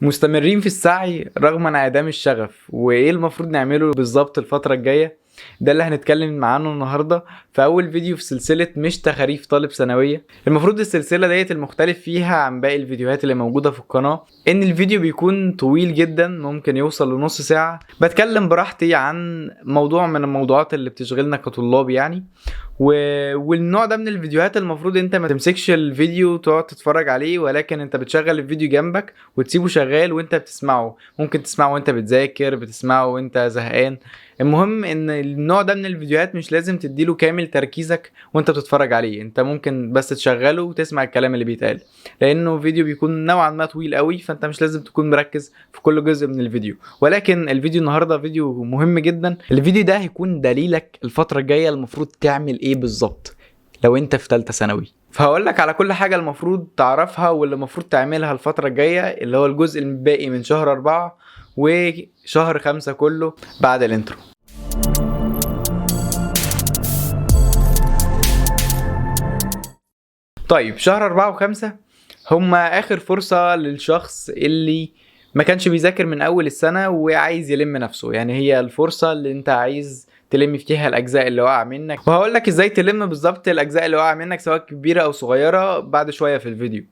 مستمرين في السعي رغم انعدام الشغف، وايه المفروض نعمله بالظبط الفترة الجاية؟ ده اللي هنتكلم عنه النهاردة في اول فيديو في سلسلة مش تخاريف طالب ثانوية. المفروض السلسلة ديت المختلف فيها عن باقي الفيديوهات اللي موجودة في القناة ان الفيديو بيكون طويل جدا، ممكن يوصل لنص ساعة. بتكلم براحتي عن موضوع من الموضوعات اللي بتشغلنا كطلاب يعني. والنوع ده من الفيديوهات المفروض انت ما تمسكش الفيديو تقعد تتفرج عليه، ولكن انت بتشغل الفيديو جنبك وتسيبه شغال وانت بتسمعه. ممكن تسمعه وانت بتذاكر، بتسمعه وانت زهقان. المهم ان النوع ده من الفيديوهات مش لازم تديله كامل تركيزك وانت بتتفرج عليه، انت ممكن بس تشغله وتسمع الكلام اللي بيتقال، لانه فيديو بيكون نوعا ما طويل قوي، فانت مش لازم تكون مركز في كل جزء من الفيديو. ولكن الفيديو النهارده فيديو مهم جدا. الفيديو ده هيكون دليلك الفترة الجاية المفروض تعمل ايه بالظبط لو انت في ثالثه ثانوي. فهقول لك على كل حاجه المفروض تعرفها واللي المفروض تعملها الفتره الجايه، اللي هو الجزء الباقي من شهر 4 وشهر 5 كله بعد الانترو. طيب شهر 4 و5 هما اخر فرصه للشخص اللي ما كانش بيذاكر من اول السنه وعايز يلم نفسه. يعني هي الفرصه اللي انت عايز تلم فيها الاجزاء اللي واقعه منك، وهقول لك ازاي تلم بالظبط الاجزاء اللي واقعه منك سواء كبيره او صغيره بعد شويه في الفيديو.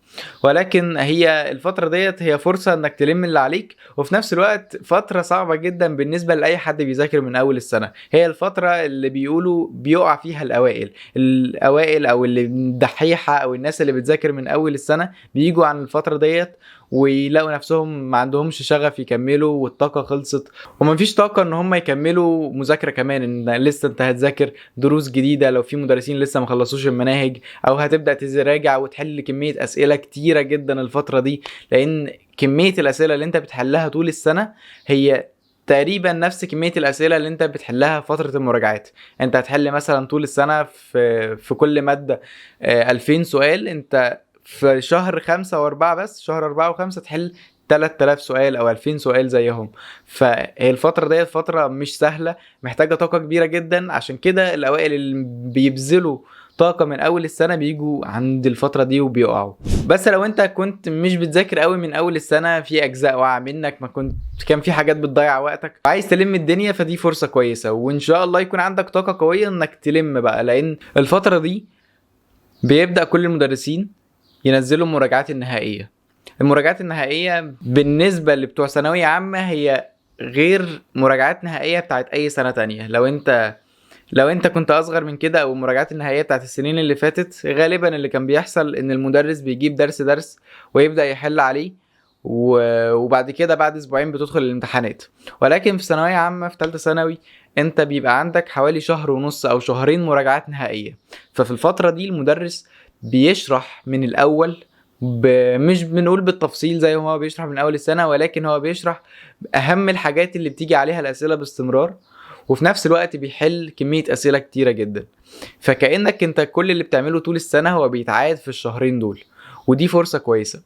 ولكن هي الفتره ديت هي فرصه انك تلم اللي عليك، وفي نفس الوقت فتره صعبه جدا بالنسبه لاي حد بيذاكر من اول السنه. هي الفتره اللي بيقولوا بيقع فيها الاوائل او اللي الدحيحه او الناس اللي بتذاكر من اول السنه بيجوا عن الفتره ديت ويلاقوا نفسهم ما عندهمش شغف يكملوا والطاقة خلصت، ومفيش طاقة ان هم يكملوا مذاكرة كمان، ان لسه انت هتذاكر دروس جديدة لو في مدرسين لسه ما خلصوش المناهج، او هتبدأ تراجع وتحل كمية اسئلة كتيرة جدا الفترة دي. لان كمية الاسئلة اللي انت بتحلها طول السنة هي تقريبا نفس كمية الأسئلة اللي انت بتحلها في فترة المراجعات. انت هتحل مثلا طول السنة في كل مادة 2000 سؤال، انت في شهر 5 و4 بس شهر 4 و5 تحل 3000 سؤال او 2000 سؤال زيهم. فهي الفترة ديت فترة مش سهلة، محتاجة طاقة كبيرة جدا. عشان كده الاوائل اللي بيبذلوا طاقة من اول السنة بيجوا عند الفترة دي وبيقعوا. بس لو انت كنت مش بتذاكر قوي من اول السنة، في اجزاء واقعة منك، كان في حاجات بتضيع وقتك، عايز تلم الدنيا، فدي فرصة كويسة، وان شاء الله يكون عندك طاقة قوية انك تلم بقى. لان الفترة دي بيبدأ كل المدرسين ينزلوا المراجعات النهائية. المراجعات النهائية بالنسبة لبتوع ثانوية عامة هي غير مراجعات نهائية بتاعت أي سنة تانية. لو انت كنت أصغر من كده، أو المراجعات النهائية بتاعت السنين اللي فاتت، غالبا اللي كان بيحصل إن المدرس بيجيب درس ويبدأ يحل عليه، وبعد كده بعد أسبوعين بتدخل الامتحانات. ولكن في ثانوية عامة في ثالثة ثانوي انت بيبقى عندك حوالي شهر ونص أو شهرين مراجعات نهائية. ففي الفترة دي المدرس بيشرح من الاول، مش بنقول بالتفصيل زي ما هو بيشرح من اول السنة، ولكن هو بيشرح اهم الحاجات اللي بتيجي عليها الاسئلة باستمرار، وفي نفس الوقت بيحل كمية اسئلة كتيرة جدا. فكأنك انت كل اللي بتعمله طول السنة هو بيتعاد في الشهرين دول، ودي فرصة كويسة.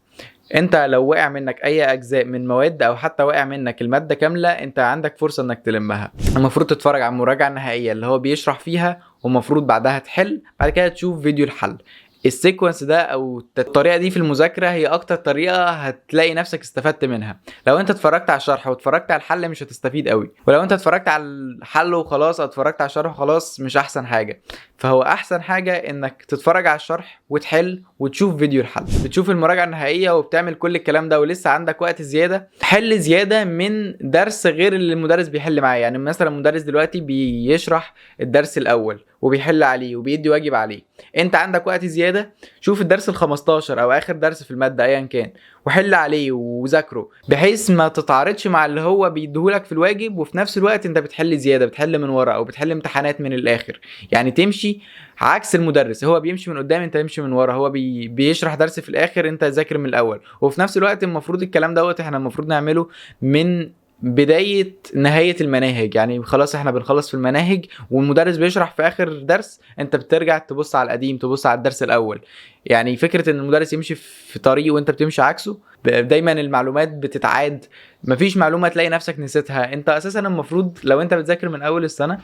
انت لو وقع منك اي اجزاء من مواد، او حتى وقع منك المادة كاملة، انت عندك فرصة انك تلمها. المفروض تتفرج على المراجعة النهائية اللي هو بيشرح فيها، ومفروض بعدها تحل، بعد كده تشوف فيديو الحل. السيكونس ده او الطريقه دي في المذاكره هي اكتر طريقه هتلاقي نفسك استفدت منها. لو انت اتفرجت على الشرح واتفرجت على الحل مش هتستفيد قوي، ولو انت اتفرجت على الحل وخلاص او اتفرجت على الشرح وخلاص مش احسن حاجه. فهو احسن حاجه انك تتفرج على الشرح وتحل وتشوف فيديو الحل، بتشوف المراجعه النهائيه وبتعمل كل الكلام ده، ولسه عندك وقت زياده تحل زياده من درس غير اللي المدرس بيحل معاه. يعني مثلا المدرس دلوقتي بيشرح الدرس الاول وبيحل عليه وبيدي واجب عليه، انت عندك وقت زياده، شوف الدرس ال15 او اخر درس في الماده ايا كان وحل عليه وذاكره، بحيث ما تتعارضش مع اللي هو بيديهولك في الواجب، وفي نفس الوقت انت بتحل زياده، بتحل من ورا او بتحل امتحانات من الاخر. يعني تمشي عكس المدرس، هو بيمشي من قدام انت تمشي من ورا، هو بيشرح درس في الاخر انت ذاكر من الاول. وفي نفس الوقت المفروض الكلام دوت احنا المفروض نعمله من بداية نهاية المناهج. يعني خلاص احنا بنخلص في المناهج والمدرس بيشرح في اخر درس، انت بترجع تبص على القديم، تبص على الدرس الاول. يعني فكرة ان المدرس يمشي في طريق وانت بتمشي عكسه، دايما المعلومات بتتعاد، مفيش معلومة تلاقي نفسك نسيتها. انت اساسا المفروض لو انت بتذاكر من اول السنة،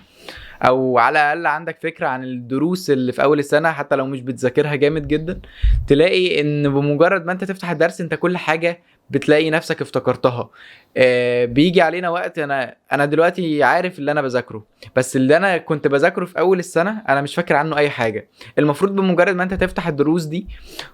او على الاقل عندك فكرة عن الدروس اللي في اول السنة، حتى لو مش بتذاكرها جامد جدا، تلاقي ان بمجرد ما انت تفتح الدرس انت كل حاجة بتلاقي نفسك افتكرتها. بيجي علينا وقت انا دلوقتي عارف اللي انا بذاكره، بس اللي انا كنت بذاكره في اول السنه انا مش فاكر عنه اي حاجه. المفروض بمجرد ما انت تفتح الدروس دي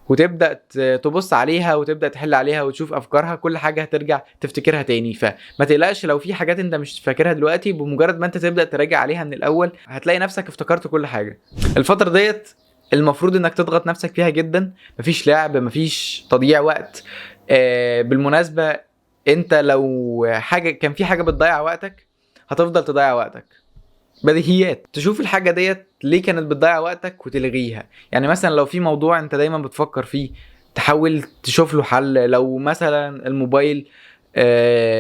وتبدا تبص عليها وتبدا تحل عليها وتشوف افكارها، كل حاجه هترجع تفتكرها تاني. فما تقلقش لو في حاجات انت مش فاكرها دلوقتي، بمجرد ما انت تبدا تراجع عليها من الاول هتلاقي نفسك افتكرت كل حاجه. الفتره ديت المفروض انك تضغط نفسك فيها جدا، مفيش لعب، مفيش تضييع وقت. بالمناسبة انت لو كان في حاجة بتضيع وقتك هتفضل تضيع وقتك. بديهيات، تشوف الحاجة ديت ليه كانت بتضيع وقتك وتلغيها. يعني مثلا لو في موضوع انت دايما بتفكر فيه تحاول تشوف له حل. لو مثلا الموبايل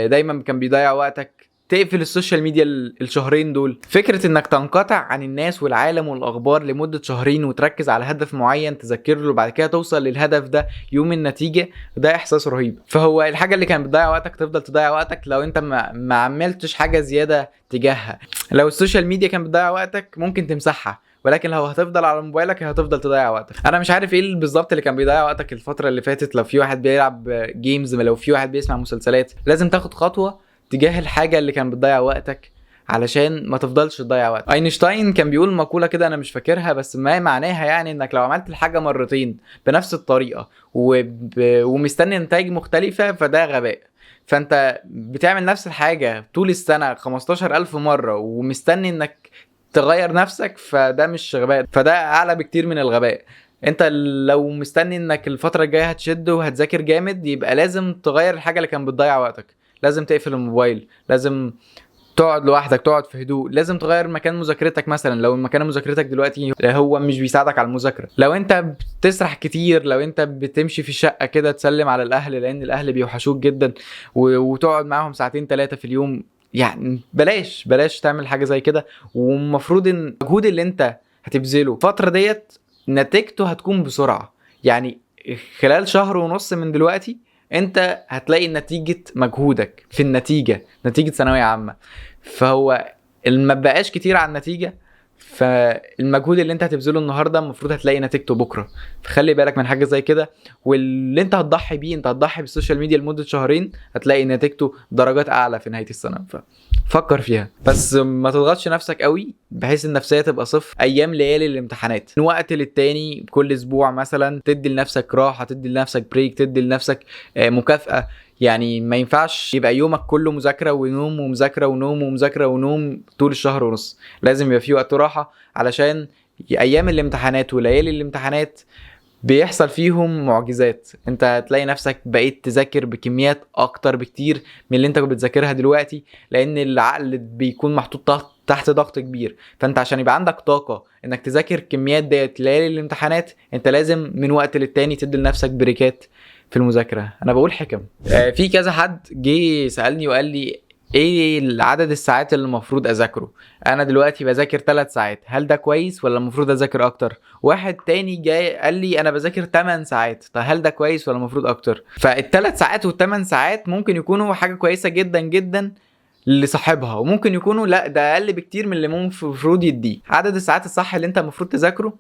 دايما كان بيضيع وقتك، تقفل السوشيال ميديا الشهرين دول. فكرة انك تنقطع عن الناس والعالم والاخبار لمدة شهرين وتركز على هدف معين تذكر له وبعد كده توصل للهدف ده يوم النتيجة، ده احساس رهيب. فهو الحاجة اللي كانت بتضيع وقتك تفضل تضيع وقتك لو انت ما عملتش حاجة زيادة تجاهها. لو السوشيال ميديا كانت بتضيع وقتك ممكن تمسحها، ولكن لو هتفضل على موبايلك هتفضل تضيع وقتك. انا مش عارف ايه بالظبط اللي كان بيضيع وقتك الفترة اللي فاتت. لو في واحد بيلعب جيمز، لو في واحد بيسمع مسلسلات، لازم تاخد خطوة تجاه الحاجة اللي كان بتضيع وقتك علشان ما تفضلش تضيع وقت. اينشتاين كان بيقول مقولة كده انا مش فاكرها، بس ما معناها يعني انك لو عملت الحاجة مرتين بنفس الطريقة ومستني نتائج مختلفة فده غباء. فانت بتعمل نفس الحاجة طول السنة 15,000 مرة ومستني انك تغير نفسك، فده مش غباء، فده اعلى بكتير من الغباء. انت لو مستني انك الفترة الجاية هتشد وهتذاكر جامد، يبقى لازم تغير الحاجة اللي كان بتضيع وقتك. لازم تقفل الموبايل، لازم تقعد لوحدك، تقعد في هدوء، لازم تغير مكان مذاكرتك. مثلا لو مكان مذاكرتك دلوقتي هو مش بيساعدك على المذاكرة، لو انت بتسرح كتير، لو انت بتمشي في الشقة كده تسلم على الاهل لان الاهل بيوحشوك جدا وتقعد معاهم ساعتين 3 في اليوم، يعني بلاش تعمل حاجة زي كده. ومفروض ان المجهود اللي انت هتبذله الفترة ديت نتيجته هتكون بسرعة. يعني خلال شهر ونص من دلوقتي انت هتلاقي نتيجة مجهودك في نتيجة ثانوية عامة. فهو ما بقاش كتير عن النتيجة، فالمجهود اللي انت هتبذله النهارده المفروض هتلاقي نتيجته بكره. فخلي بالك من حاجه زي كده. واللي انت هتضحي بيه، انت هتضحي بالسوشيال ميديا لمده شهرين هتلاقي نتيجته درجات اعلى في نهايه السنه. ففكر فيها، بس ما تضغطش نفسك قوي بحيث النفسيه تبقى صفر ايام ليالي الامتحانات. من وقت للتاني كل اسبوع مثلا تدي لنفسك راحه، تدي لنفسك بريك، تدي لنفسك مكافاه. يعني ما ينفعش يبقى يومك كله مذاكره ونوم ومذاكره ونوم ومذاكره ونوم طول الشهر ونص. لازم يبقى في وقت راحه، علشان ايام الامتحانات وليالي الامتحانات بيحصل فيهم معجزات. انت هتلاقي نفسك بقيت تذاكر بكميات اكتر بكتير من اللي انت كنت بتذاكرها دلوقتي، لان العقل بيكون محطوط تحت ضغط كبير. فانت عشان يبقى عندك طاقة انك تذاكر كميات ديت ليالي الامتحانات، انت لازم من وقت للتاني تدي لنفسك بريكات في المذاكرة. انا بقول حكم. في كذا حد جه سألني وقال لي ايه عدد الساعات اللي المفروض اذاكره. انا دلوقتي بذاكر 3 ساعات، هل ده كويس ولا المفروض اذاكر اكتر؟ واحد تاني جاي قال لي انا بذاكر 8 ساعات، طب هل ده كويس ولا المفروض اكتر؟ فال3 ساعات وال8 ساعات ممكن يكونوا حاجة كويسة جدا جدا لصاحبها، وممكن يكونوا لا ده اقل بكتير من اللي المفروض يديه. عدد الساعات الصح اللي انت المفروض تذاكره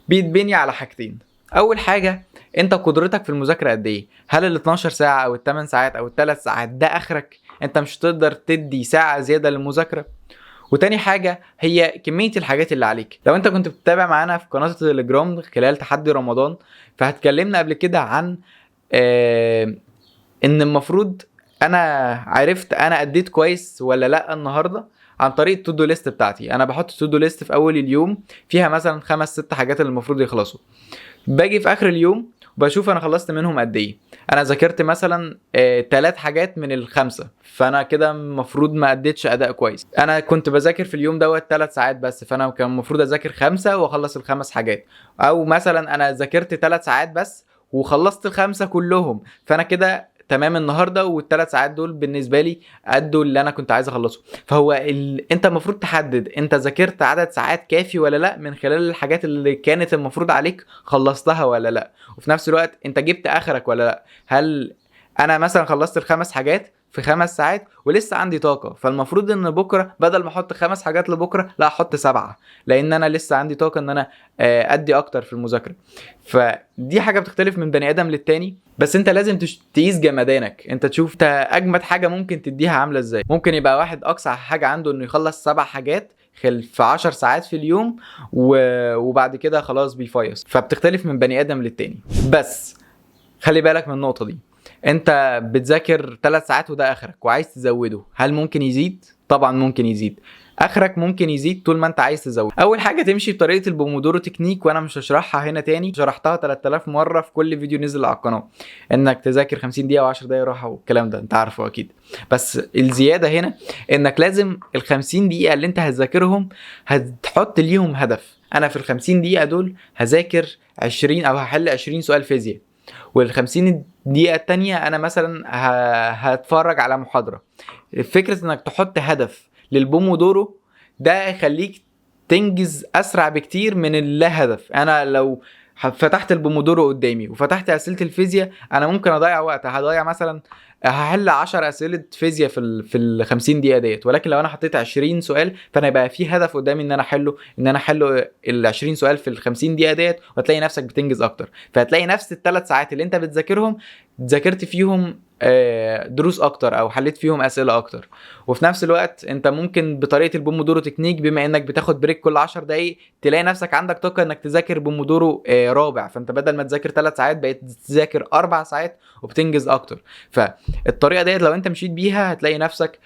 بيتبني على حاجتين. اول حاجة، انت قدرتك في المذاكرة قد ايه؟ هل ال 12 ساعة او ال8 ساعات او ال3 ساعات ده اخرك؟ انت مش تقدر تدي ساعة زيادة للمذاكرة. وتاني حاجة هي كمية الحاجات اللي عليك. لو انت كنت بتتابع معانا في قناة التليجرام خلال تحدي رمضان، فهتكلمنا قبل كده عن ان المفروض انا عرفت انا اديت كويس ولا لا النهاردة عن طريق التودو ليست بتاعتي. انا بحط التودو ليست في اول اليوم فيها مثلا 5-6 حاجات اللي المفروض يخلصوا. باجي في اخر اليوم وبشوف انا خلصت منهم قد ايه. انا ذاكرت مثلا 3 حاجات من ال5، فانا كده المفروض ما اديتش اداء كويس. انا كنت بذاكر في اليوم دوت 3 ساعات بس، فانا كان المفروض اذاكر 5 واخلص ال5 حاجات. او مثلا انا ذاكرت 3 ساعات بس وخلصت ال5 كلهم، فانا كده تمام النهارده وال3 ساعات دول بالنسبه لي ادوا اللي انا كنت عايز اخلصه. فهو انت المفروض تحدد انت ذاكرت عدد ساعات كافي ولا لا من خلال الحاجات اللي كانت المفروض عليك خلصتها ولا لا، وفي نفس الوقت انت جبت اخرك ولا لا. هل انا مثلا خلصت ال5 حاجات في 5 ساعات ولسه عندي طاقه، فالمفروض ان بكره بدل ما احط 5 حاجات لبكره لا احط 7، لان انا لسه عندي طاقه ان انا ادي اكتر في المذاكره. فدي حاجه بتختلف من بني ادم للتاني، بس انت لازم تقيس جمدانك، انت تشوف انت اجمد حاجه ممكن تديها عامله ازاي. ممكن يبقى واحد اقصى حاجه عنده انه يخلص 7 حاجات في 10 ساعات في اليوم وبعد كده خلاص بيفيص، فبتختلف من بني ادم للتاني. بس خلي بالك من النقطه دي، انت بتذاكر 3 ساعات وده اخرك وعايز تزوده، هل ممكن يزيد؟ طبعا ممكن يزيد، اخرك ممكن يزيد طول ما انت عايز تزود. اول حاجه تمشي بطريقه البومودورو تكنيك، وانا مش هشرحها هنا تاني، شرحتها 3000 مره في كل فيديو نزل على القناه، انك تذاكر 50 دقيقه و10 دقايق راحه والكلام ده انت عارفه اكيد. بس الزياده هنا انك لازم ال50 دقيقه اللي انت هتذاكرهم هتحط ليهم هدف. انا في ال50 دقيقه دول هذاكر 20 او هحل 20 سؤال فيزياء، وال50 دقيقة التانية أنا مثلا هتفرج على محاضرة. فكرة إنك تحط هدف للبومودورو ده يخليك تنجز أسرع بكتير من اللا هدف. أنا لو فتحت البومودورو قدامي وفتحت أسئلة الفيزياء أنا ممكن أضيع وقت، هضيع مثلا هحل 10 أسئلة فيزياء في 50 دقيقة ديت، ولكن لو أنا حطيت 20 سؤال فأنا يبقى في هدف قدامي إن أنا أحله ال 20 سؤال في ال 50 دقيقة ديت، وهتلاقي نفسك بتنجز أكتر. فهتلاقي نفس ال3 ساعات اللي أنت بتذاكرهم ذاكرت فيهم دروس اكتر او حليت فيهم اسئله اكتر. وفي نفس الوقت انت ممكن بطريقه البومودورو تكنيك، بما انك بتاخد بريك كل 10 دقايق، تلاقي نفسك عندك طاقه انك تذاكر بومودورو رابع، فانت بدل ما تذاكر 3 ساعات بقيت تذاكر 4 ساعات وبتنجز اكتر. فالطريقه ديت لو انت مشيت بيها هتلاقي نفسك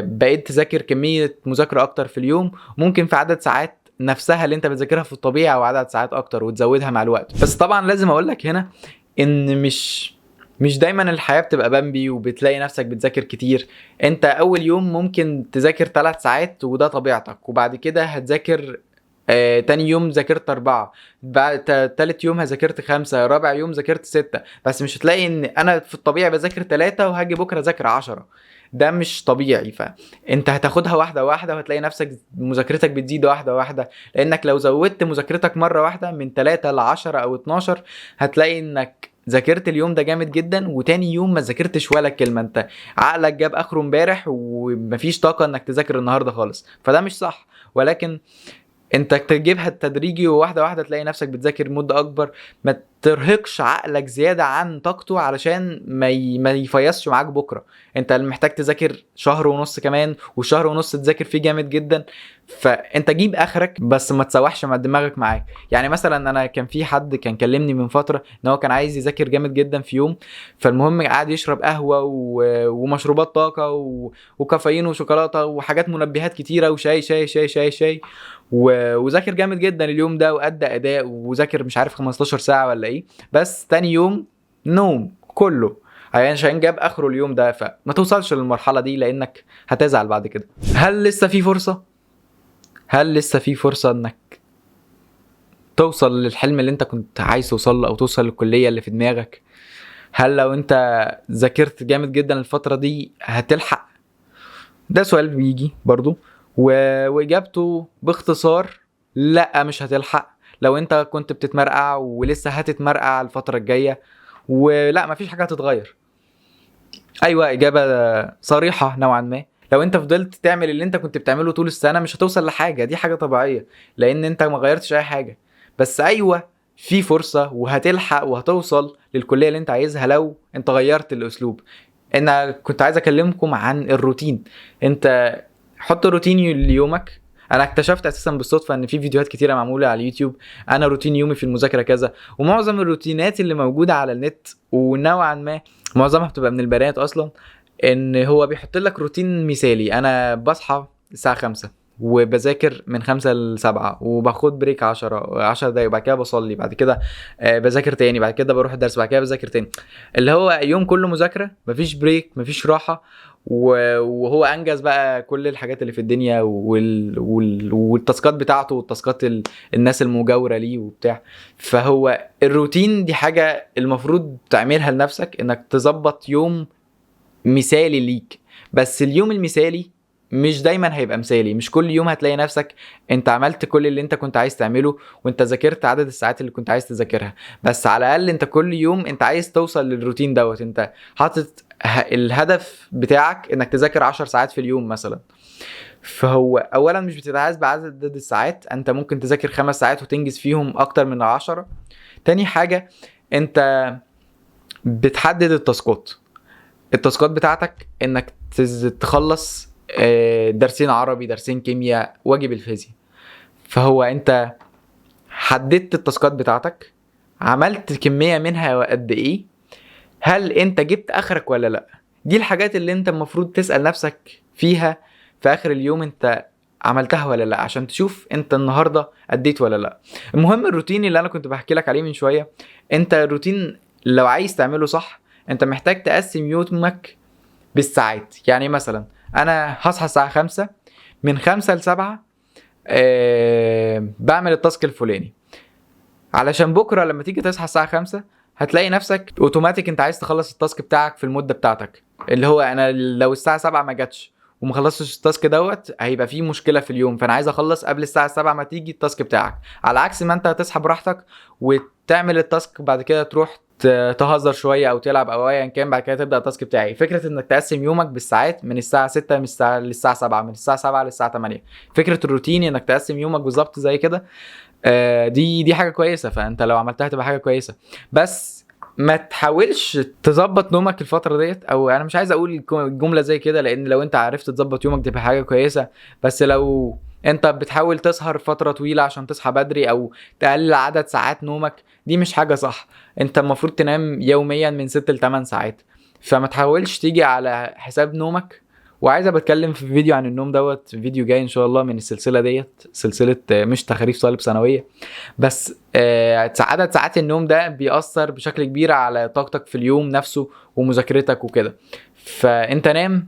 بقيت تذاكر كميه مذاكره اكتر في اليوم، ممكن في عدد ساعات نفسها اللي انت بتذاكرها في الطبيعي او عدد ساعات اكتر وتزودها مع الوقت. بس طبعا لازم اقول لك هنا ان مش دايما الحياة بتبقى بامبي وبتلاقي نفسك بتذاكر كتير. انت اول يوم ممكن تذاكر 3 ساعات وده طبيعتك، وبعد كده هتذاكر تاني يوم ذاكرت 4، بعد تالت يوم هذاكرت 5، رابع يوم ذاكرت 6. بس مش هتلاقي ان انا في الطبيعي بذاكر 3 وهاجي بكرة ذاكر 10، ده مش طبيعي. فانت هتاخدها واحدة واحدة وهتلاقي نفسك مذاكرتك بتزيد واحدة واحدة، لانك لو زودت مذاكرتك مرة واحدة من 3 ل 10 او 12 هتلاقي انك ذاكرت اليوم ده جامد جدا وتاني يوم ما ذاكرتش ولا كلمه، انت عقلك جاب اخره امبارح ومفيش طاقه انك تذاكر النهارده خالص، فده مش صح. ولكن انت تجيبها تدريجي وواحده واحده تلاقي نفسك بتذاكر مده اكبر، ما ترهقش عقلك زياده عن طاقته علشان ما يفيصش معاك بكره. انت محتاج تذاكر شهر ونص كمان، وشهر ونص تذاكر فيه جامد جدا، فانت جيب اخرك بس ما تسوحش مع دماغك معاك. يعني مثلا انا كان في حد كان كلمني من فتره ان هو كان عايز يذاكر جامد جدا في يوم، فالمهم قاعد يشرب قهوه ومشروبات طاقه وكافيين وشوكولاته وحاجات منبهات كتيره وشاي شاي شاي شاي شاي وذاكر جامد جدا اليوم ده وادى اداء وذاكر مش عارف 15 ساعه ولا ايه، بس تاني يوم نوم كله عشان جاب اخره اليوم ده. فما توصلش للمرحله دي لانك هتزعل بعد كده. هل لسه في فرصه انك توصل للحلم اللي انت كنت عايز توصل له او توصل للكليه اللي في دماغك؟ هل لو انت ذاكرت جامد جدا الفتره دي هتلحق؟ ده سؤال بيجي برضو واجابته باختصار لا، مش هتلحق. لو انت كنت بتتمرقع ولسه هتتمرقع الفتره الجايه ولا مفيش حاجه هتتغير. ايوه، اجابه صريحه نوعا ما. لو انت فضلت تعمل اللي انت كنت بتعمله طول السنه مش هتوصل لحاجه، دي حاجه طبيعيه لان انت ما غيرتش اي حاجه. بس ايوه، في فرصه وهتلحق وهتوصل للكليه اللي انت عايزها لو انت غيرت الاسلوب. انا كنت عايز اكلمكم عن الروتين. انت حط روتين ليومك. انا اكتشفت اساسا بالصدفه ان في فيديوهات كتيره معموله على اليوتيوب، انا روتين يومي في المذاكره كذا، ومعظم الروتينات اللي موجوده على النت ونوعا ما معظمها بتبقى من البنات اصلا، ان هو بيحط لك روتين مثالي. انا بصحى الساعه 5 وبذاكر من 5 ل 7 وباخد بريك 10 دقايق وبعد كده بصلي، بعد كده بذاكر تاني، بعد كده بروح الدرس، بعد كده بذاكر تاني. اللي هو يوم كله مذاكره، مفيش بريك مفيش راحه، وهو انجز بقى كل الحاجات اللي في الدنيا والتاسكات بتاعته والتاسكات الناس المجاوره ليه وبتاع. فهو الروتين دي حاجه المفروض تعملها لنفسك، انك تظبط يوم مثالي ليك. بس اليوم المثالي مش دايما هيبقى مثالي، مش كل يوم هتلاقي نفسك انت عملت كل اللي انت كنت عايز تعمله وانت ذاكرت عدد الساعات اللي كنت عايز تذاكرها، بس على الاقل انت كل يوم انت عايز توصل للروتين دوت. انت حاطط الهدف بتاعك انك تذاكر 10 ساعات في اليوم مثلا، فهو اولا مش بتتعايز بعدد الساعات، انت ممكن تذاكر 5 ساعات وتنجز فيهم اكتر من 10. تاني حاجة، انت بتحدد التاسكات بتاعتك انك تخلص درسين عربي، درسين كيمياء، واجب الفيزياء. فهو انت حددت التاسكات بتاعتك، عملت كمية منها قد ايه، هل انت جبت اخرك ولا لا. دي الحاجات اللي انت المفروض تسأل نفسك فيها في اخر اليوم، انت عملتها ولا لا، عشان تشوف انت النهاردة اديت ولا لا. المهم الروتين اللي انا كنت بحكي لك عليه من شوية، انت الروتين لو عايز تعمله صح انت محتاج تقسم يومك بالساعات. يعني مثلا انا هصحى الساعة 5، من 5 ل7 بعمل التاسك الفلاني، علشان بكرة لما تيجي تصحى الساعة 5 هتلاقي نفسك اوتوماتيك انت عايز تخلص التاسك بتاعك في المدة بتاعتك، اللي هو انا لو الساعة 7 ما جاتش وما خلصتش التاسك دوت هيبقى فيه مشكلة في اليوم، فانا عايز اخلص قبل الساعة 7 ما تيجي التاسك بتاعك. على عكس ما انت هتصحى براحتك وتعمل التاسك بعد كده تروح تهزر شويه او تلعب او ايا كان، بعد كده تبدا التاسك بتاعي. فكره انك تقسم يومك بالساعات، من الساعه 6 من الساعه للساعه 7، من الساعه 7 للساعه 8، فكره الروتين انك تقسم يومك بالظبط زي كده، دي حاجه كويسه. فانت لو عملتها تبقى حاجه كويسه، بس ما تحاولش تظبط نومك الفتره ديت. او انا مش عايز اقول جمله زي كده، لان لو انت عرفت تظبط يومك تبقى حاجه كويسه، بس لو انت بتحاول تسهر فتره طويله عشان تصحى بدري او تقلل عدد ساعات نومك، دي مش حاجه صح. انت المفروض تنام يوميا من 6 ل 8 ساعات، فما تحاولش تيجي على حساب نومك. وعايز بتكلم في فيديو عن النوم دوت، فيديو جاي ان شاء الله من السلسله ديت، سلسله مش تخاريف طالب ثانويه. بس عدد ساعات النوم ده بيأثر بشكل كبير على طاقتك في اليوم نفسه ومذاكرتك وكده. فانت نام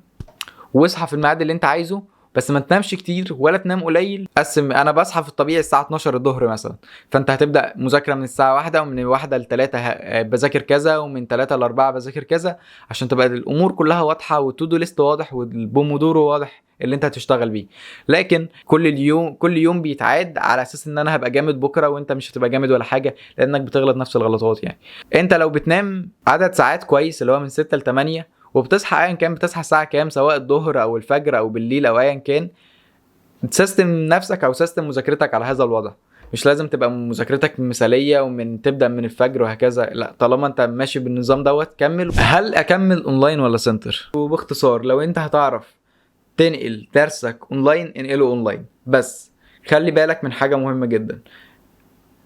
واصحى في الميعاد اللي انت عايزه، بس ما تنامش كتير ولا تنام قليل. قسم، انا بصحى في الطبيعي الساعه 12 الظهر مثلا، فانت هتبدا مذاكره من الساعه 1، ومن 1 ل 3 بذاكر كذا، ومن 3 ل 4 بذاكر كذا، عشان تبقى الامور كلها واضحه والتودو ليست واضح والبومودورو واضح اللي انت هتشتغل بيه. لكن كل يوم بيتعاد على اساس ان انا هبقى جامد بكره وانت مش هتبقى جامد ولا حاجه، لانك بتغلط نفس الغلطات. يعني انت لو بتنام عدد ساعات كويس اللي هو من 6 ل 8، وبتصحى ايا كان بتصحى الساعه كام، سواء الظهر او الفجر او بالليل او ايا كان، تسيستم نفسك او سيستم مذاكرتك على هذا الوضع. مش لازم تبقى مذاكرتك مثاليه ومن تبدا من الفجر وهكذا، لا، طالما انت ماشي بالنظام دوت كمل. هل اكمل اونلاين ولا سنتر؟ وباختصار، لو انت هتعرف تنقل درسك اونلاين انقله اونلاين، بس خلي بالك من حاجه مهمه جدا،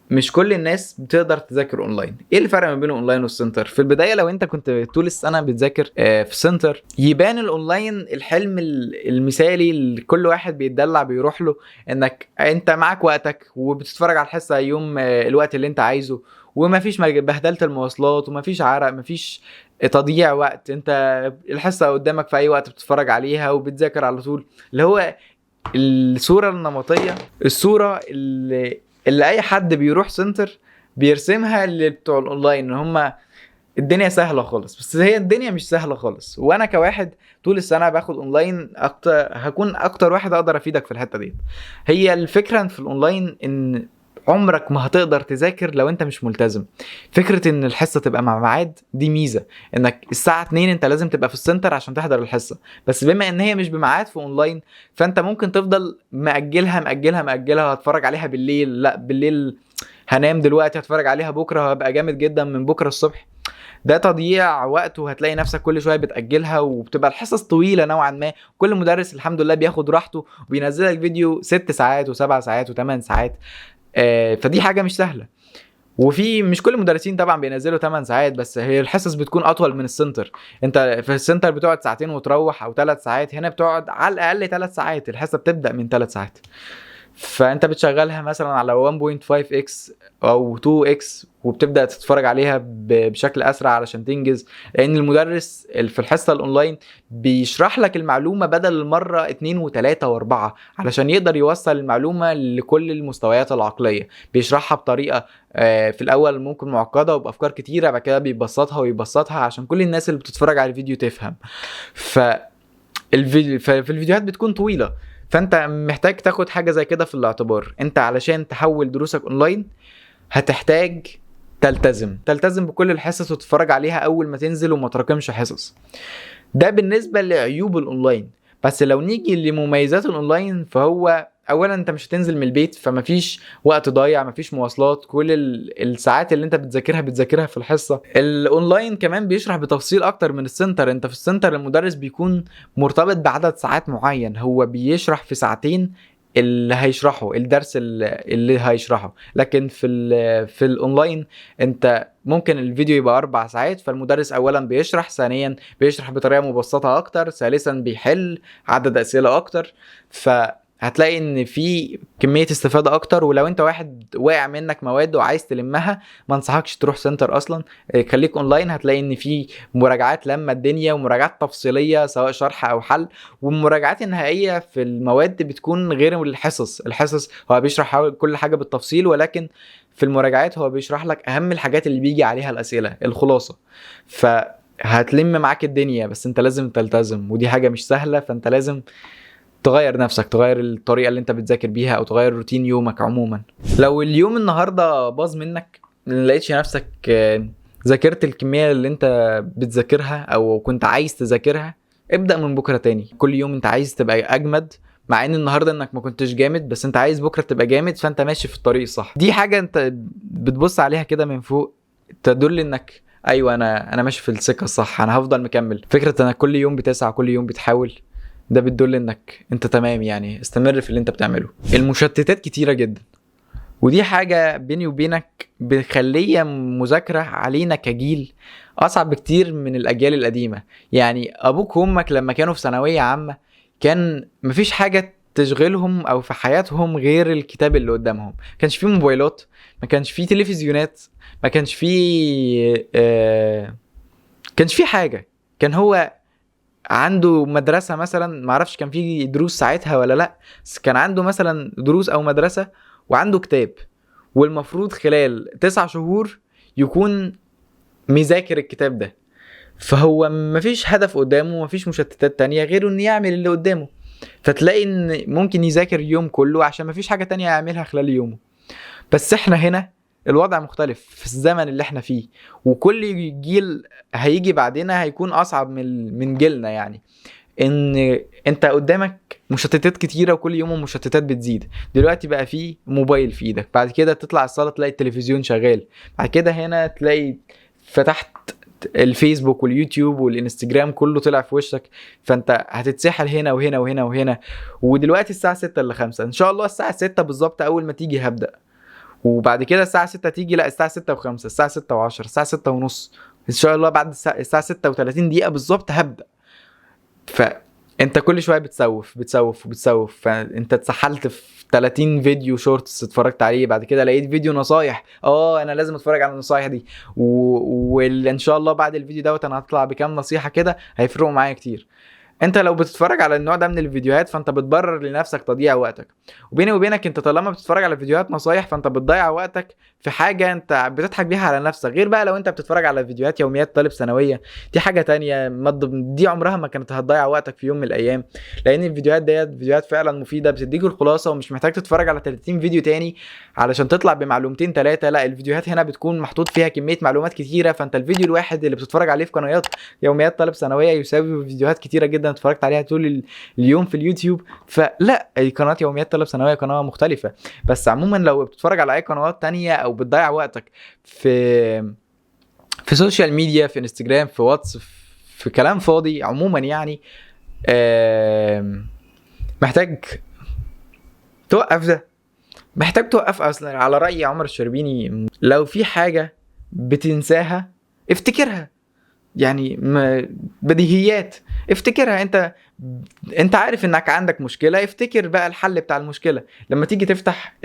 مش كل الناس بتقدر تذاكر اونلاين. ايه الفرق ما بين الاونلاين والسنتر؟ في البدايه لو انت كنت طول السنه بتذاكر في سنتر، يبان الاونلاين الحلم المثالي اللي كل واحد بيتدلع بيروح له، انك انت معاك وقتك وبتتفرج على الحصه يوم الوقت اللي انت عايزه، ومفيش بهدله المواصلات ومفيش عرق، مفيش تضييع وقت، انت الحصه قدامك في اي وقت بتتفرج عليها وبتذاكر على طول. اللي هو الصوره النمطيه، الصوره اللي اي حد بيروح سنتر بيرسمها اللي بتوع الاونلاين، ان هم الدنيا سهله خالص. بس هي الدنيا مش سهله خالص، وانا كواحد طول السنه باخد اونلاين هكون اكتر واحد اقدر افيدك في الحته دي. هي الفكره في الاونلاين ان عمرك ما هتقدر تذاكر لو انت مش ملتزم. فكره ان الحصه تبقى مع ميعاد دي ميزه، انك الساعه 2 انت لازم تبقى في السنتر عشان تحضر الحصه، بس بما ان هي مش بميعاد في اونلاين، فانت ممكن تفضل مأجلها هتفرج عليها بالليل، لا بالليل هنام دلوقتي هتفرج عليها بكره هبقى جامد جدا من بكره الصبح. ده تضييع وقت، وهتلاقي نفسك كل شويه بتأجلها، وبتبقى الحصص طويله نوعا ما. كل مدرس الحمد لله بياخد راحته وبينزلك فيديو 6 ساعات و7 ساعات و8 ساعات، فدي حاجه مش سهله. وفي مش كل المدرسين طبعا بينزلوا 8 ساعات، بس هي الحصص بتكون اطول من السنتر. انت في السنتر بتقعد ساعتين وتروح، او 3 ساعات، هنا بتقعد على الاقل 3 ساعات، الحصه بتبدا من 3 ساعات، فانت بتشغلها مثلا على 1.5x او 2x وبتبدا تتفرج عليها بشكل اسرع علشان تنجز، لان المدرس في الحصه الاونلاين بيشرح لك المعلومه بدل المره 2 و3 و4 علشان يقدر يوصل المعلومه لكل المستويات العقليه. بيشرحها بطريقه في الاول ممكن معقده وبافكار كتيره، بعد كده بيبسطها عشان كل الناس اللي بتتفرج على الفيديو تفهم. في الفيديوهات بتكون طويله، فانت محتاج تاخد حاجه زي كده في الاعتبار. انت علشان تحول دروسك اونلاين هتحتاج تلتزم بكل الحصص وتتفرج عليها اول ما تنزل وما تراكمش حصص. ده بالنسبه لعيوب الاونلاين. بس لو نيجي لمميزات الاونلاين، فهو اولا انت مش هتنزل من البيت، فمفيش وقت ضايع، مفيش مواصلات، كل الساعات اللي انت بتذاكرها في الحصه. الاونلاين كمان بيشرح بتفصيل اكتر من السنتر. انت في السنتر المدرس بيكون مرتبط بعدد ساعات معين، هو بيشرح في ساعتين اللي هيشرحه الدرس اللي هيشرحه. لكن في الاونلاين انت ممكن الفيديو يبقى 4 ساعات، فالمدرس اولا بيشرح، ثانيا بيشرح بطريقه مبسطه اكتر، ثالثا بيحل عدد اسئله اكتر، فهتلاقي ان في كميه استفاده اكتر. ولو انت واحد واقع منك مواد وعايز تلمها، ما انصحكش تروح سنتر اصلا، خليك اونلاين. هتلاقي ان في مراجعات لما الدنيا ومراجعات تفصيليه سواء شرح او حل، والمراجعات النهائيه في المواد بتكون غير الحصص هو بيشرح كل حاجه بالتفصيل، ولكن في المراجعات هو بيشرح لك اهم الحاجات اللي بيجي عليها الاسئله، الخلاصه. فهتلم معاك الدنيا، بس انت لازم تلتزم، ودي حاجه مش سهله. فانت لازم تغير نفسك، تغير الطريقه اللي انت بتذاكر بيها، او تغير روتين يومك عموما. لو اليوم النهارده باظ منك، لقيتش نفسك ذاكرت الكميه اللي انت بتذاكرها او كنت عايز تذاكرها، ابدا من بكره تاني. كل يوم انت عايز تبقى اجمد، مع ان النهارده انك ما كنتش جامد، بس انت عايز بكره تبقى جامد، فانت ماشي في الطريق الصح. دي حاجه انت بتبص عليها كده من فوق تدل انك ايوه انا ماشي في السكه الصح، انا هفضل مكمل. فكره انك كل يوم بتسعى، كل يوم بتحاول، ده بتدل انك انت تمام. يعني استمر في اللي انت بتعمله. المشتتات كتيره جدا، ودي حاجه بيني وبينك بتخلي مذاكره علينا كجيل اصعب بكتير من الاجيال القديمه. يعني ابوك وامك لما كانوا في ثانويه عامه كان مفيش حاجه تشغلهم او في حياتهم غير الكتاب اللي قدامهم. ما كانش فيه موبايلات، ما كانش فيه تلفزيونات، ما كانش فيه كانش فيه حاجه. كان هو عنده مدرسه مثلا، معرفش كان فيه دروس ساعتها ولا لا، بس كان عنده مثلا دروس او مدرسه وعنده كتاب، والمفروض خلال 9 شهور يكون مذاكر الكتاب ده. فهو مفيش هدف قدامه، مفيش مشتتات تانية غير انه يعمل اللي قدامه. فتلاقي ان ممكن يذاكر اليوم كله عشان مفيش حاجة تانية يعملها خلال يومه. بس احنا هنا الوضع مختلف في الزمن اللي احنا فيه، وكل جيل هيجي بعدنا هيكون اصعب من جيلنا. يعني ان انت قدامك مشتتات كتيره، وكل يوم المشتتات بتزيد. دلوقتي بقى فيه موبايل في ايدك، بعد كده تطلع الصاله تلاقي التلفزيون شغال، بعد كده هنا تلاقي فتحت الفيسبوك واليوتيوب والانستجرام كله طلع في وشك، فانت هتتسحل هنا وهنا وهنا وهنا. ودلوقتي الساعه 6 ل 5، ان شاء الله الساعه 6 بالظبط اول ما تيجي هبدا، وبعد كده الساعه 6 تيجي، لا الساعه 6 و5، الساعه 6 و10، الساعه 6 ونص، ان شاء الله بعد الساعه 6 و30 دقيقه بالظبط هبدا. فانت كل شويه بتسوف، فانت اتسحلت في 30 فيديو شورتس اتفرجت عليه، بعد كده لقيت فيديو نصايح، انا لازم اتفرج على النصايح دي، وان شاء الله بعد الفيديو دوت انا هطلع بكام نصيحه كده هيفرقوا معايا كتير. انت لو بتتفرج على النوع ده من الفيديوهات فانت بتبرر لنفسك تضييع وقتك. وبيني وبينك انت طالما بتتفرج على فيديوهات نصايح فانت بتضيع وقتك في حاجه انت بتضحك بيها على نفسك. غير بقى لو انت بتتفرج على فيديوهات يوميات طالب ثانويه، دي حاجه تانية، دي عمرها ما كانت هتضيع وقتك في يوم من الايام، لان الفيديوهات ديت فيديوهات فعلا مفيده، بتديك الخلاصه، ومش محتاج تتفرج على 30 فيديو تاني علشان تطلع بمعلومتين 3. لا، الفيديوهات هنا بتكون محطوط فيها كميه معلومات كتيره، فانت الفيديو الواحد اللي بتتفرج عليه في قنوات يوميات طالب ثانويه يساوي فيديوهات كتيره جدا اتفرجت عليها طول اليوم في اليوتيوب. فلا، قناه يوميات طالب ثانويه قناه مختلفه. بس عموما لو بتتفرج على اي قنوات تانية او بتضيع وقتك في سوشيال ميديا، في انستجرام، في واتس، في كلام فاضي عموما، يعني محتاج توقف ده، محتاج توقف. اصلا على رأي عمر الشربيني، لو في حاجة بتنساها افتكرها. يعني بديهيات افتكرها. انت عارف انك عندك مشكلة، افتكر بقى الحل بتاع المشكلة. لما تيجي تفتح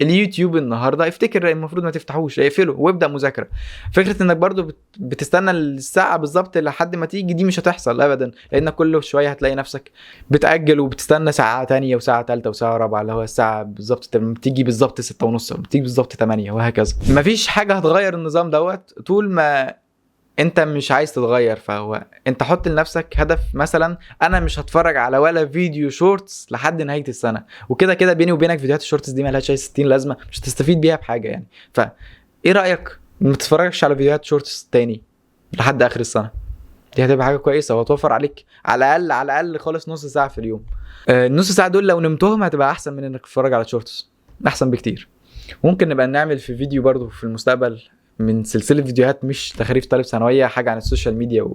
اليوتيوب النهاردة افتكر المفروض ما تفتحوش، اقفله وابدأ مذاكرة. فكرة انك برضو بتستنى الساعة بالظبط لحد ما تيجي، دي مش هتحصل ابدا، لان كل شوية هتلاقي نفسك بتأجل وبتستنى ساعة تانية وساعة تالتة وساعة رابعة، اللي هو الساعة بالظبط تيجي بالظبط 6:30، تيجي بالظبط 8، وهكذا. مفيش حاجة هتغير النظام دوت طول ما انت مش عايز تتغير، فهو انت حط لنفسك هدف، مثلا انا مش هتفرج على ولا فيديو شورتس لحد نهايه السنه، وكده كده بيني وبينك فيديوهات الشورتس دي مالهاش اي 60 لازمه، مش هتستفيد بيها بحاجه يعني. ايه رايك ما تتفرجش على فيديوهات شورتس تاني لحد اخر السنه؟ دي هتبقى حاجه كويسه، وهتوفر عليك على الاقل على الاقل خالص نص ساعه في اليوم. النص ساعه دول لو نمتهم هتبقى احسن من انك تتفرج على شورتس، احسن بكتير. ممكن نبقى نعمل في فيديو برضو في المستقبل من سلسله فيديوهات مش تخاريف طالب ثانويه، حاجه عن السوشيال ميديا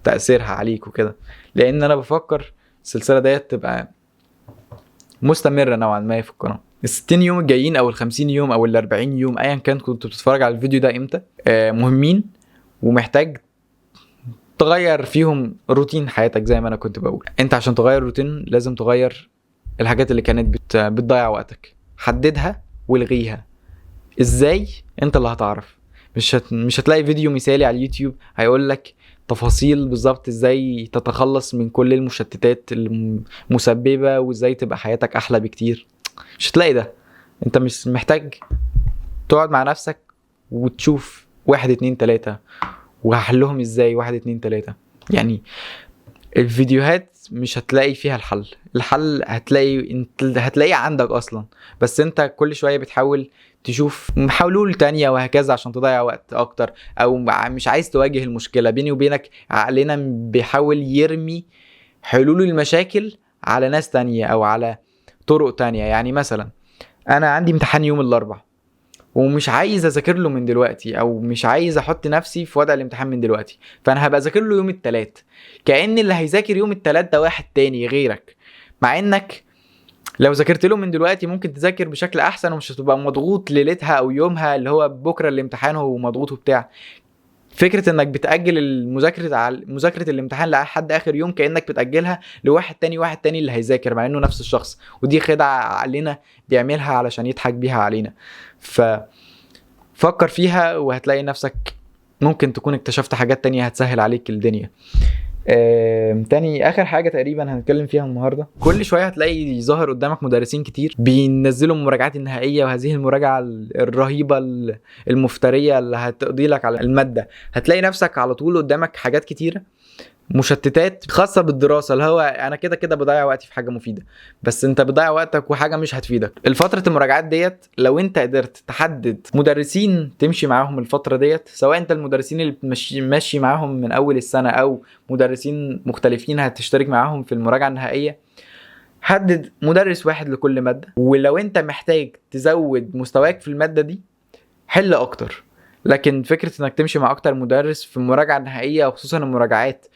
وتاثيرها عليك وكده، لان انا بفكر السلسله ديت تبقى مستمره نوعا ما في القناه. ال60 يوم الجايين او ال50 يوم او ال40 يوم ايا كان كنت بتتفرج على الفيديو ده امتى، مهمين، ومحتاج تغير فيهم روتين حياتك. زي ما انا كنت بقول، انت عشان تغير روتين لازم تغير الحاجات اللي كانت بتضيع وقتك، حددها والغيها. ازاي؟ انت اللي هتعرف. مش هتلاقي فيديو مثالي على اليوتيوب هيقول لك تفاصيل بالظبط ازاي تتخلص من كل المشتتات المسببة وازاي تبقى حياتك احلى بكتير. مش هتلاقي ده. انت مش محتاج تقعد مع نفسك وتشوف 1 2 3 وهحلهم ازاي 1 2 3. يعني الفيديوهات مش هتلاقي فيها الحل هتلاقيه عندك اصلا، بس انت كل شوية بتحاول تشوف حلول تانية وهكذا عشان تضيع وقت اكتر، او مش عايز تواجه المشكلة. بيني وبينك عقلنا بيحاول يرمي حلول المشاكل على ناس تانية او على طرق تانية. يعني مثلا انا عندي امتحان يوم الاربعاء ومش عايز اذاكر له من دلوقتي، او مش عايز احط نفسي في وضع الامتحان من دلوقتي، فانا هبقى اذاكر له يوم التلات، كأن اللي هيذاكر يوم التلات ده واحد تاني غيرك. مع انك لو ذاكرت له من دلوقتي ممكن تذاكر بشكل احسن، ومش هتبقى مضغوط ليلتها او يومها اللي هو بكره الامتحان هو مضغوط وبتاع. فكرة انك بتأجل مذاكرة الامتحان لحد اخر يوم كأنك بتأجلها لواحد تاني اللي هيذاكر، مع انه نفس الشخص، ودي خدعة عقلنا بيعملها علشان يضحك بيها علينا. ففكر فيها وهتلاقي نفسك ممكن تكون اكتشفت حاجات تانية هتسهل عليك الدنيا. تاني اخر حاجه تقريبا هنتكلم فيها النهارده، كل شويه هتلاقي ظاهر قدامك مدرسين كتير بينزلوا المراجعات النهائيه، وهذه المراجعه الرهيبه المفتريه اللي هتقضي لك على الماده. هتلاقي نفسك على طول قدامك حاجات كتيره مشتتات خاصه بالدراسه، اللي هو انا كده كده بضيع وقتي في حاجه مفيده، بس انت بتضيع وقتك وحاجه مش هتفيدك. الفتره المراجعات ديت لو انت قدرت تحدد مدرسين تمشي معاهم الفتره ديت، سواء انت المدرسين اللي ماشي معاهم من اول السنه او مدرسين مختلفين هتشترك معاهم في المراجعه النهائيه، حدد مدرس واحد لكل ماده. ولو انت محتاج تزود مستواك في الماده دي حل اكتر. لكن فكره انك تمشي مع اكتر مدرس في المراجعه النهائيه، وخصوصا المراجعات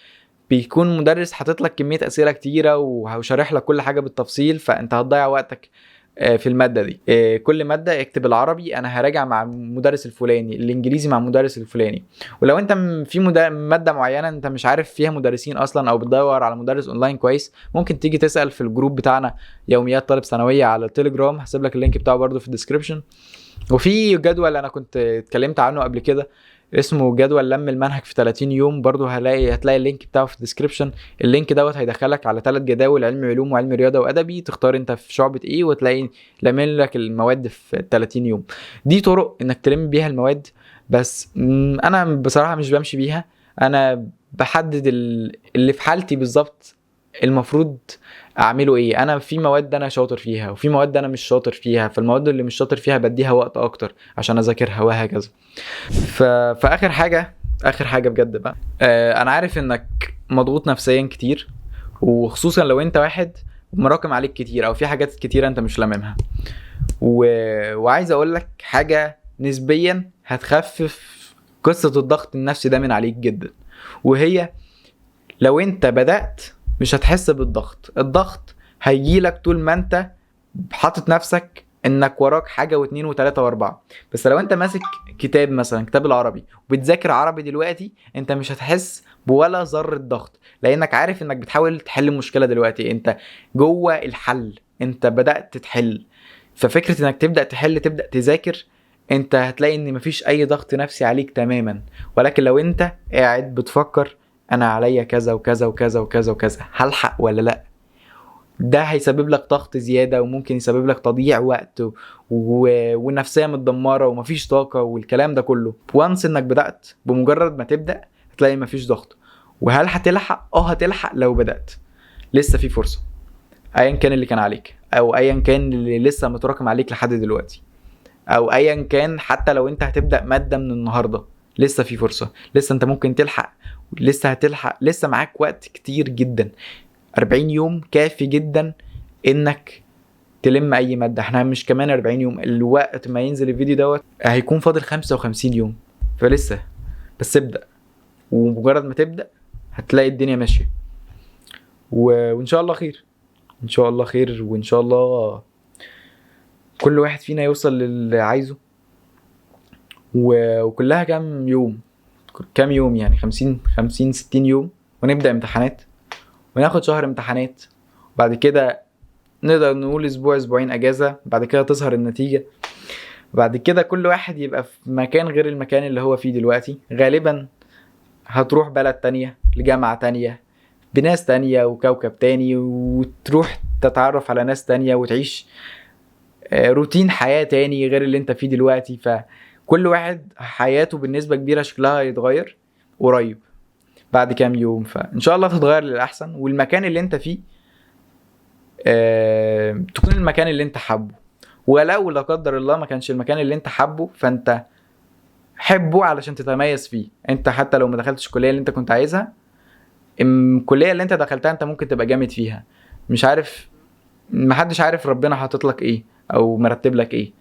بيكون مدرس حاطط لك كميه اسئله كتيره وشارح لك كل حاجه بالتفصيل، فانت هتضيع وقتك في الماده دي. كل ماده اكتب العربي انا هراجع مع المدرس الفلاني، الانجليزي مع المدرس الفلاني. ولو انت في ماده معينه انت مش عارف فيها مدرسين اصلا او بتدور على مدرس اونلاين كويس، ممكن تيجي تسال في الجروب بتاعنا يوميات طالب ثانويه على التليجرام، هسيب لك اللينك بتاعه برده في الديسكريبشن. وفي جدول انا كنت اتكلمت عنه قبل كده اسمه جدول لم المنهج في 30 يوم، برضو هتلاقي اللينك بتاعه في الديسكريبشن. اللينك دوت هيدخلك على 3 جداول، علم علوم وعلم رياضه وادبي، تختار انت في شعبة ايه وتلاقي لمن لك المواد في 30 يوم. دي طرق انك تلم بيها المواد، بس انا بصراحه مش بمشي بيها. انا بحدد اللي في حالتي بالظبط المفروض اعمله ايه. انا في مواد انا شاطر فيها وفي مواد انا مش شاطر فيها، فالمواد اللي مش شاطر فيها بديها وقت اكتر عشان اذاكرها وهكذا. فاخر حاجه بجد بقى، انا عارف انك مضغوط نفسيا كتير، وخصوصا لو انت واحد مراكم عليك كتير او في حاجات كتيره انت مش لاممها، وعايز اقول لك حاجه نسبيا هتخفف قصه الضغط النفسي ده من عليك جدا، وهي لو انت بدأت مش هتحس بالضغط. الضغط هيجيلك طول ما انت حاطط نفسك انك وراك حاجة واثنين وثلاثة واربعة. بس لو انت ماسك كتاب مثلا كتاب العربي وبتذاكر عربي دلوقتي، انت مش هتحس بولا ذرة ضغط، لانك عارف انك بتحاول تحل مشكلة دلوقتي، انت جوه الحل، انت بدأت تحل. ففكرة انك تبدأ تبدأ تذاكر، انت هتلاقي ان مفيش اي ضغط نفسي عليك تماما. ولكن لو انت قاعد بتفكر انا عليا كذا وكذا وكذا وكذا وكذا، هلحق ولا لا، ده هيسبب لك ضغط زيادة، وممكن يسبب لك تضييع وقت ونفسية متدمرة ومفيش طاقة والكلام ده كله. وانس انك بدأت، بمجرد ما تبدأ هتلاقي مفيش ضغط. وهل هتلحق؟ هتلحق لو بدأت. لسه في فرصة، ايا كان اللي كان عليك، او ايا كان اللي لسه متراكم عليك لحد دلوقتي، او ايا كان حتى لو انت هتبدأ مادة من النهاردة، لسه في فرصة. لسه انت ممكن تلحق، لسه هتلحق، لسه معاك وقت كتير جدا. 40 يوم كافي جدا انك تلم اي مادة. احنا مش كمان 40 يوم، الوقت ما ينزل الفيديو دوت هيكون فاضل 55 يوم. فلسه، بس ابدأ، ومجرد ما تبدأ هتلاقي الدنيا ماشية. وان شاء الله خير، ان شاء الله خير، وان شاء الله كل واحد فينا يوصل للي عايزه. وكلها كام يوم يعني 50 60 يوم، ونبدأ امتحانات، وناخد شهر امتحانات، وبعد كده نقدر نقول اسبوعين اجازة. بعد كده تظهر النتيجة، بعد كده كل واحد يبقى في مكان غير المكان اللي هو فيه دلوقتي. غالبا هتروح بلد تانية، لجامعة تانية، بناس تانية وكوكب تاني، وتروح تتعرف على ناس تانية، وتعيش روتين حياة تاني غير اللي انت فيه دلوقتي. فكل واحد حياته بالنسبة كبيرة شكلها يتغير قريب بعد كام يوم. فان شاء الله تتغير للأحسن، والمكان اللي انت فيه تكون المكان اللي انت حبه. ولو لا قدر الله ما كانش المكان اللي انت حبه، فانت حبه علشان تتميز فيه. انت حتى لو ما دخلتش الكلية اللي انت كنت عايزها، الكلية اللي انت دخلتها انت ممكن تبقى جامد فيها. مش عارف، محدش عارف ربنا حاطط لك ايه او مرتب لك ايه،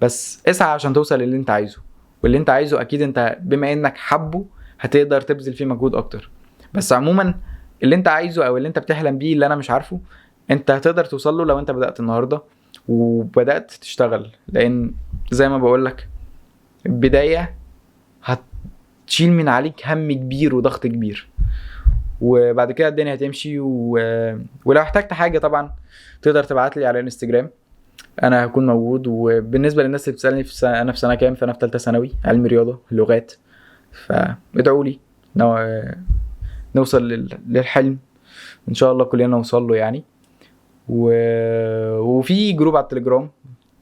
بس اسعى عشان توصل للي انت عايزه. واللي انت عايزه اكيد انت بما انك حبه هتقدر تبذل فيه مجهود اكتر. بس عموما اللي انت عايزه او اللي انت بتحلم بيه اللي انا مش عارفه، انت هتقدر توصل له لو انت بدأت النهاردة وبدأت تشتغل. لان زي ما بقولك، البداية هتشيل من عليك هم كبير وضغط كبير، وبعد كده الدنيا هتمشي. ولو احتجت حاجة طبعا تقدر تبعتلي على الانستجرام، انا هكون موجود. وبالنسبة للناس اللي بتسألني انا في سنة كام، فانا في 3 ثانوي علم رياضة لغات. فادعوا لي نوصل للحلم ان شاء الله كلنا نوصل له يعني. وفي جروب على التليجرام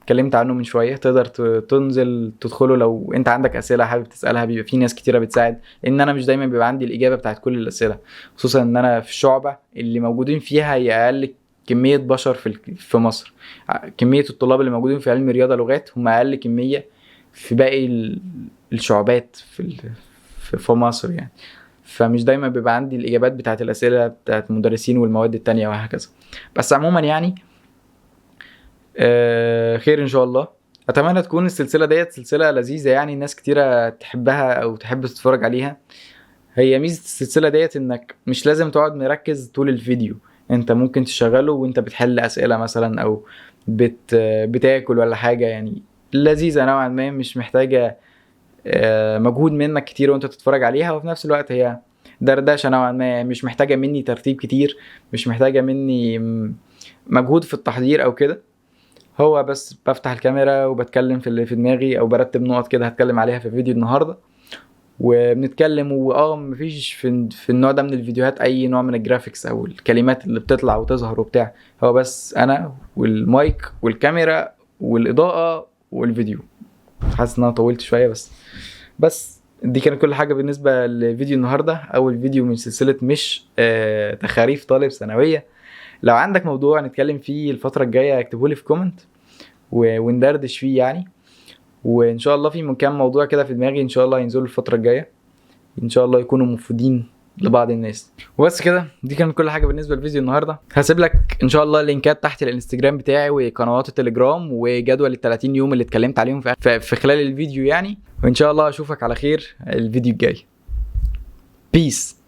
اتكلمت عنه من شويه، تقدر تنزل تدخله لو انت عندك اسئله حابب تسالها. بيبقى في ناس كتيره بتساعد، لان انا مش دايما بيبقى عندي الاجابه بتاعت كل الاسئله، خصوصا ان انا في الشعبه اللي موجودين فيها هي اقل كميه بشر في مصر. كميه الطلاب اللي موجودين في علم رياضه لغات هم اقل كميه في باقي الشعبات في مصر يعني. فمش دايما بيبقى عندي الاجابات بتاعت الاسئله بتاعت المدرسين والمواد التانية وهكذا. بس عموما يعني خير ان شاء الله. اتمنى تكون السلسله ديت سلسله لذيذه يعني، ناس كتيره تحبها او تحب تتفرج عليها. هي ميزه السلسله ديت انك مش لازم تقعد مركز طول الفيديو، انت ممكن تشغله وانت بتحل اسئله مثلا، او بتاكل ولا حاجه يعني. لذيذه نوعا ما، مش محتاجه مجهود منك كتير وانت تتفرج عليها، وفي نفس الوقت هي دردشه نوعا ما، مش محتاجه مني ترتيب كتير، مش محتاجه مني مجهود في التحضير او كده. هو بس بفتح الكاميرا وبتكلم في اللي في دماغي، او برتب نقط كده هتكلم عليها في فيديو النهارده، وبنتكلم. مفيش في النوع ده من الفيديوهات اي نوع من الجرافيكس او الكلمات اللي بتطلع وتظهر وبتاع. هو بس انا والمايك والكاميرا والاضاءه والفيديو. حاسس ان انا طولت شويه، بس دي كانت كل حاجه بالنسبه لفيديو النهارده، اول فيديو من سلسله مش تخاريف طالب ثانويه. لو عندك موضوع نتكلم فيه الفتره الجايه اكتبهولي في كومنت وندردش فيه يعني. وان شاء الله في كام موضوع كده في دماغي ان شاء الله ينزلوا الفتره الجايه، ان شاء الله يكونوا مفيدين لبعض الناس. وبس كده، دي كانت كل حاجه بالنسبه للفيديو النهارده. هسيب لك ان شاء الله اللينكات تحت الانستجرام بتاعي وقنوات التليجرام وجدول ال30 يوم اللي اتكلمت عليهم في خلال الفيديو يعني. وان شاء الله اشوفك على خير الفيديو الجاي. بيس.